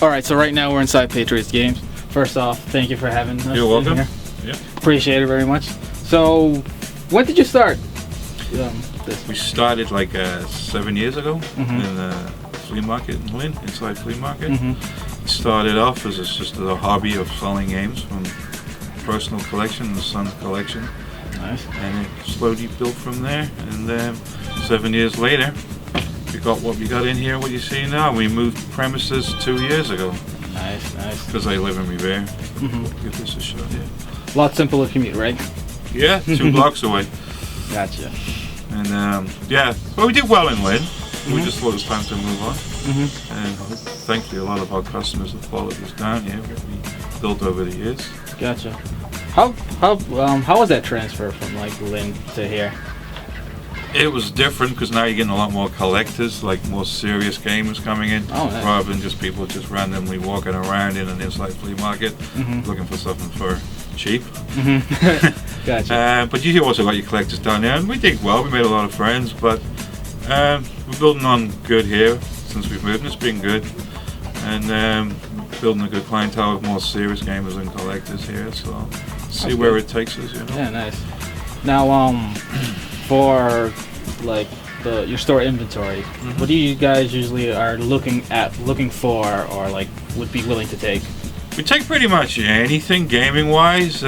Alright, so right now we're inside Patriot Games. First off, thank you for having us. You're welcome. Here. Yeah. Appreciate it very much. So, when did you start? We started like 7 years ago in the flea market in Lynn, inside flea market. It started off as just a hobby of selling games from personal collection and son's collection. Nice. And it slowly built from there. And 7 years later, we got what we got in here, what you see now. We moved premises 2 years ago. Nice, nice. Because I live in Revere. Give this a shot, yeah. A lot simpler commute, right? Yeah, 2 blocks away. Gotcha. And yeah, but we did well in Lynn. We just thought it was time to move on. And thankfully a lot of our customers have followed us down here. We built over the years. Gotcha. How was that transfer from like Lynn to here? It was different because now you're getting a lot more collectors, like more serious gamers coming in, rather than just people just randomly walking around in an inside flea market looking for something for cheap. Gotcha. But you also got your collectors down there, and we did well. We made a lot of friends, but we're building on good here since we've moved. It's been good, and building a good clientele with more serious gamers and collectors here. So see where it takes us. You know. Yeah, nice. Now, for like your store inventory, what do you guys usually are looking for, or like would be willing to take? We take pretty much anything gaming wise.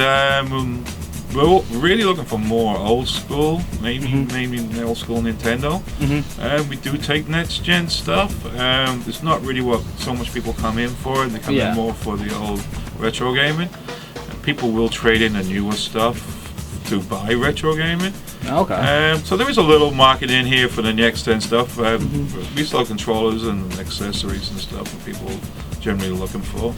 We're really looking for more old school, maybe old school Nintendo. We do take next gen stuff. It's not really what so much people come in for. They come in more for the old retro gaming. People will trade in the newer stuff to buy retro gaming. Okay. So there is a little market in here for the next gen stuff. We sell controllers and accessories and stuff that people generally looking for.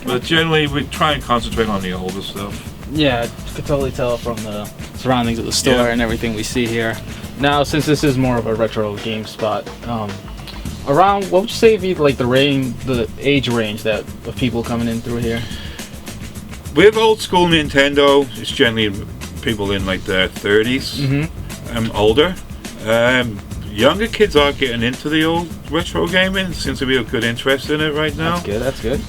But generally we try and concentrate on the older stuff. Yeah, I could totally tell from the surroundings of the store and everything we see here. Now, since this is more of a retro game spot, around what would you say be like the age range that of people coming in through here? With old school Nintendo, it's generally people in like their 30s, older. Younger kids are getting into the old retro gaming. Seems to be a good interest in it right now. That's good.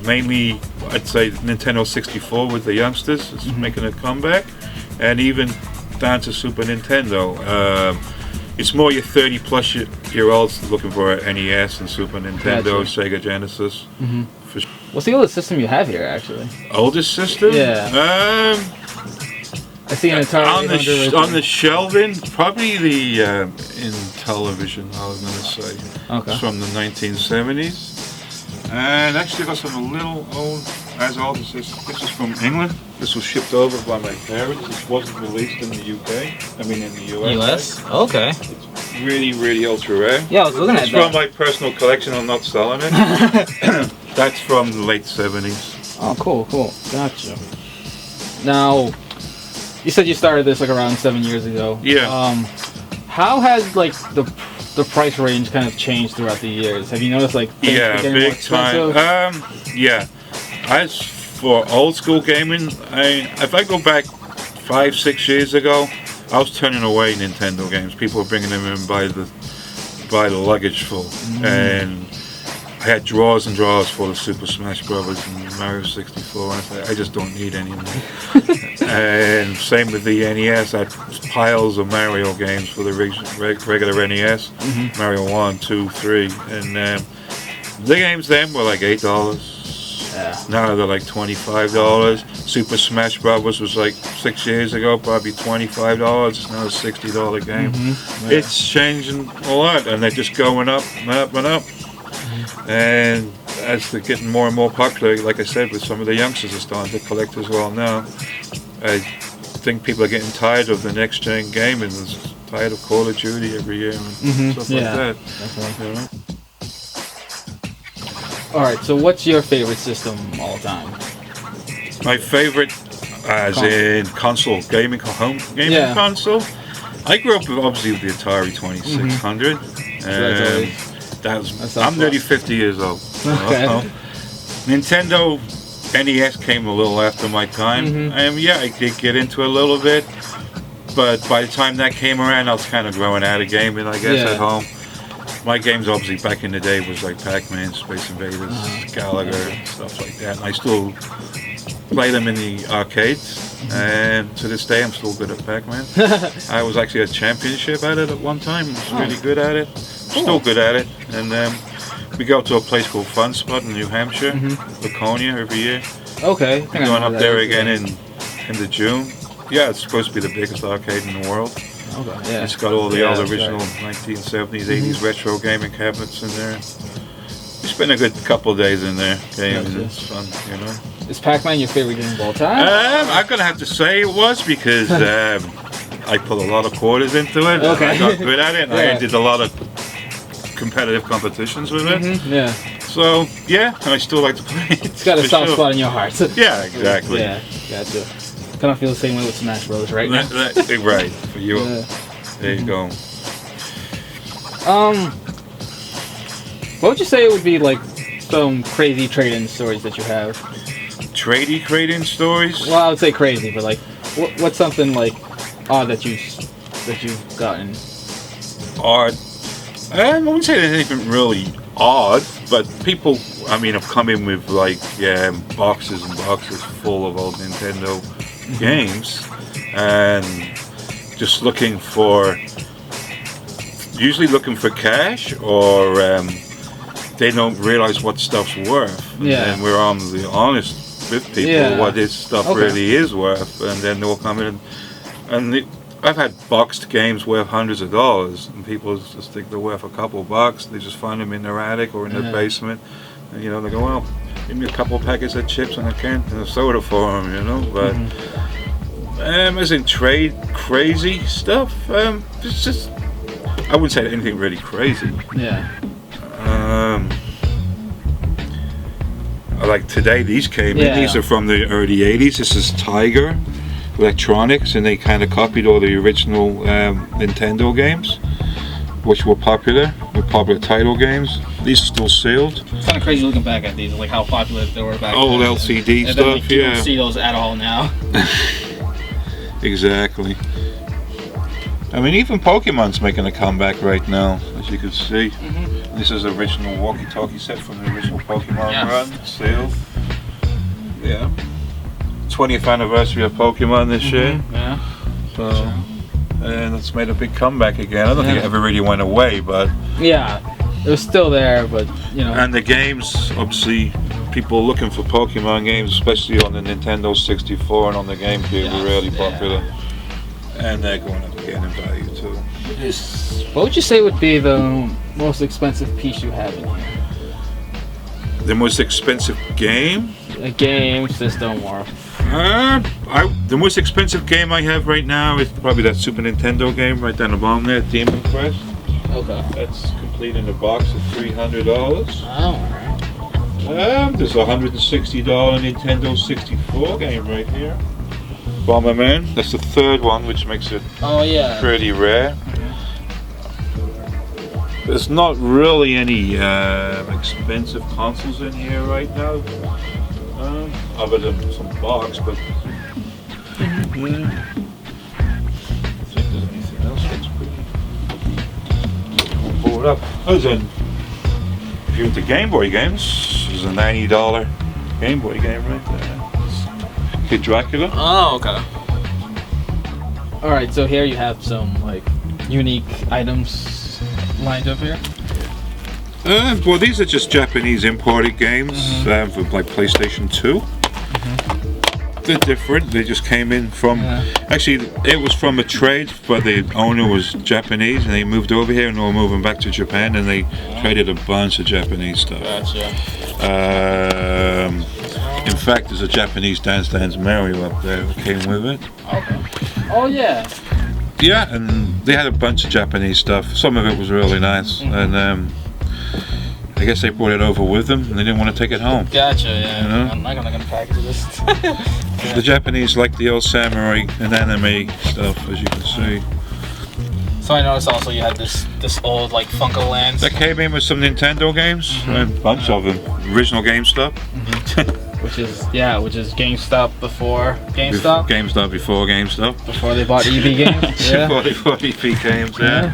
Mainly, I'd say Nintendo 64 with the youngsters is making a comeback, and even down to Super Nintendo. It's more your 30-plus year olds looking for an NES and Super Nintendo, Sega Genesis. For sure. What's the oldest system you have here, actually? Oldest system? Yeah. I see an Atari on the shelving, probably the Intellivision, I was going to say. Okay. It's from the 1970s. And actually got some little old, as old as this. This is from England. This was shipped over by my parents. This wasn't released in the UK. I mean in the US. US? Okay. It's really, really ultra rare. Yeah, I was looking at that. It's from my personal collection. I'm not selling it. That's from the late 70s. Oh, cool. Gotcha. Now, you said you started this like around 7 years ago. Yeah. How has like the price range kind of changed throughout the years? Have you noticed like things getting more expensive? Yeah. As for old school gaming, if I go back 5-6 years ago, I was turning away Nintendo games. People were bringing them in by the luggage full, and I had drawers and drawers full of Super Smash Brothers and Mario 64, and I said, I just don't need any more. And same with the NES, I had piles of Mario games for the regular NES, Mario 1, 2, 3, and the games then were like $8. Now they're like $25. Super Smash Brothers was like 6 years ago, probably $25. It's now a $60 game. It's changing a lot, and they're just going up and up and up. And as they're getting more and more popular, like I said, with some of the youngsters are starting to collect as well now. I think people are getting tired of the next gen gaming, tired of Call of Duty every year and stuff like that. Definitely. You know? Alright, so what's your favorite system all time? My favorite, as in console, home gaming console? I grew up obviously with the Atari 2600. I'm nearly 50 years old. Okay. Nintendo NES came a little after my time. And yeah, I did get into it a little bit. But by the time that came around, I was kind of growing out of gaming, I guess, at home. my games obviously back in the day was like Pac-Man, Space Invaders, Gallagher, stuff like that. And I still play them in the arcades, and to this day I'm still good at Pac-Man. I was actually a championship at it at one time. I was really good at it. Still good at it. And we go to a place called Fun Spot in New Hampshire, Laconia, every year. Okay. We're going up there again in the June. Yeah, it's supposed to be the biggest arcade in the world. Okay, yeah. It's got all the old original right. 1970s, 80s retro gaming cabinets in there. We spent a good couple of days in there gaming. Gotcha. It's fun, you know. Is Pac-Man your favorite game of all time? I'm gonna have to say it was because I put a lot of quarters into it. Okay. I got good at it. And Yeah. I did a lot of competitive competitions with it. Yeah. So yeah, and I still like to play it. It's got a for soft sure. spot in your heart. Yeah, exactly. Yeah, gotcha. Kind of feel the same way with Smash Bros. Right now. Right for you. Yeah. There you go. What would you say would be like some crazy trade-in stories that you have? Trading stories. Well, I would say crazy, but like, what's something like odd that you've gotten? Odd. I wouldn't say there's anything really odd, but people, I mean, have come in with like boxes and boxes full of old Nintendo games, and just usually looking for cash, or they don't realize what stuff's worth. Yeah. And we're on the honest with people what this stuff really is worth, and then they'll come in and I've had boxed games worth hundreds of dollars, and people just think they're worth a couple bucks. They just find them in their attic or in their basement, and you know, they go, well, give me a couple packets of chips and a can and a soda for them, you know. But as in trade crazy stuff, it's just, I wouldn't say anything really crazy. Yeah. Like today, these came in. These are from the early '80s. This is Tiger Electronics, and they kind of copied all the original Nintendo games, which were popular title games. These are still sealed. It's kind of crazy looking back at these, like how popular they were back then. Old LCD and stuff, then, like, you don't see those at all now. Exactly. I mean, even Pokemon's making a comeback right now, as you can see. This is the original walkie-talkie set from the original Pokemon run, sealed. Yeah. 20th anniversary of Pokemon this year. Yeah. So, and it's made a big comeback again. I don't think it ever really went away, but yeah, it was still there, but you know. And the games, obviously, people looking for Pokemon games, especially on the Nintendo 64 and on the GameCube, were really popular. And they're going up again in value too. What would you say would be the most expensive piece you have in here? The most expensive game? A game, system, or... The most expensive game I have right now is probably that Super Nintendo game right down the bottom there, Demon Quest. Okay. That's complete in a box at $300. Oh, alright. There's a $160 Nintendo 64 game right here. Bomberman. That's the third one, which makes it pretty rare. There's not really any expensive consoles in here right now, other than some box, but I think there's anything else that's pretty pull it up. If you're into Game Boy games, there's a $90 Game Boy game right there. Kid Dracula. Oh, okay. Alright, so here you have some like unique items lined up here. Well, these are just Japanese imported games for like PlayStation 2. They're different. They just came in from. Actually, it was from a trade, but the owner was Japanese, and they moved over here, and they were moving back to Japan, and they traded a bunch of Japanese stuff. Gotcha. In fact, there's a Japanese Dance Dance Mario up there that came with it. Okay. Oh yeah. Yeah, and they had a bunch of Japanese stuff. Some of it was really nice, and I guess they brought it over with them, and they didn't want to take it home. Gotcha. Yeah. You know? I'm not gonna package this. The Japanese like the old samurai and anime stuff, as you can see. So I noticed also you had this old like Funko Land. That came in with some Nintendo games, a bunch of them, original game stuff. Which is GameStop before GameStop. GameStop before GameStop. Before they bought EB Games. Before they bought EB Games. Yeah.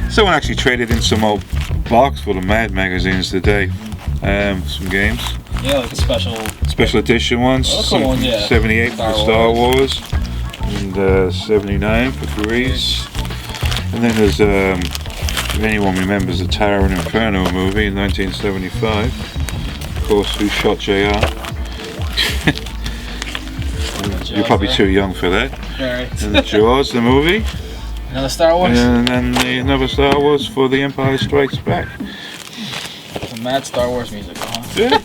Someone actually traded in some old box for the Mad magazines today. Some games. Yeah, like a special edition ones. Oh, cool one, yeah. 78 for Star Wars, and 79 for Grease. And then there's, if anyone remembers the Tower and Inferno movie in 1975. Of course, Who Shot JR? You're probably too young for that. Right. And Jaws, the movie. Another Star Wars? And then another Star Wars for The Empire Strikes Back. Some mad Star Wars music, huh? Yeah.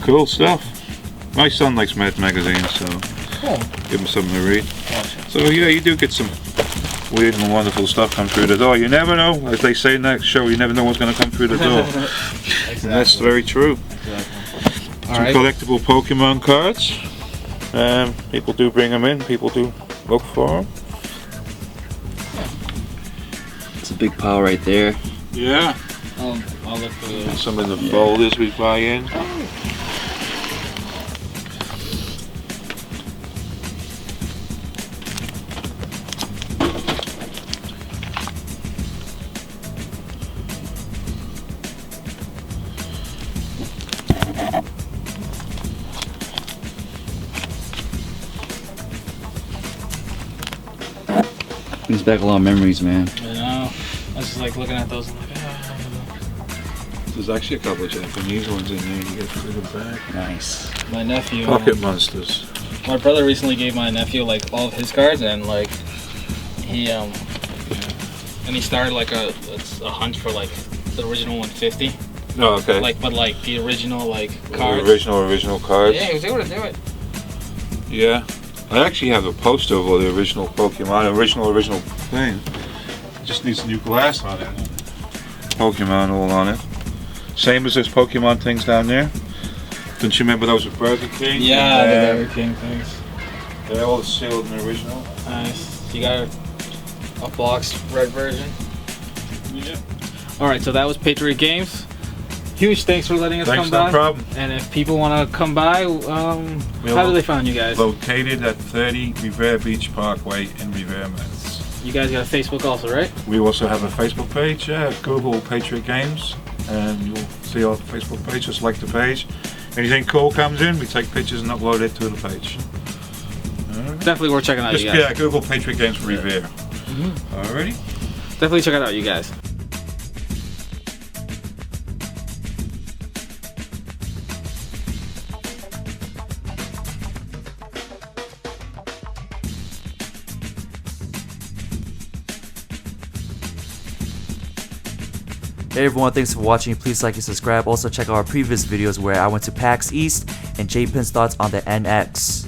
Cool stuff. My son likes Mad magazines, so cool. Give him something to read. Gotcha. So yeah, you do get some weird and wonderful stuff come through the door. You never know, as they say in that show, you never know what's going to come through the door. Exactly. And that's very true. Exactly. Some collectible Pokemon cards. People do bring them in. People do look for them. It's a big pile right there. Yeah. I'll look for those. Some of the folders we buy in. Brings back a lot of memories, man. You know, I was just like looking at those and like, There's actually a couple of Japanese ones in there you get through the back. Nice. My nephew. Pocket monsters. My brother recently gave my nephew like all of his cards, and like he and he started like a hunt for like the original 150. Oh, okay. Like, but like the original like cards. The original cards. Yeah, he was able to do it. Yeah. I actually have a poster of all the original Pokemon, original thing. It just needs new glass on it. Pokemon all on it. Same as those Pokemon things down there. Don't you remember those with Burger King? Yeah, the Burger King things. They're all sealed and original. Nice. You got a box red version. Yeah. All right, so that was Patriot Games. Huge thanks for letting us come by. No problem. And if people want to come by, how do they find you guys? Located at 30 Revere Beach Parkway in Revere, Mass. You guys got a Facebook also, right? We also have a Facebook page. Google Patriot Games, and you'll see our Facebook page. Just like the page. Anything cool comes in, we take pictures and upload it to the page. Definitely worth checking out, Just, you guys. Yeah, Google Patriot Games Revere. Alrighty. Definitely check it out, you guys. Hey everyone, thanks for watching. Please like and subscribe. Also check out our previous videos where I went to PAX East and J-Pin's thoughts on the NX.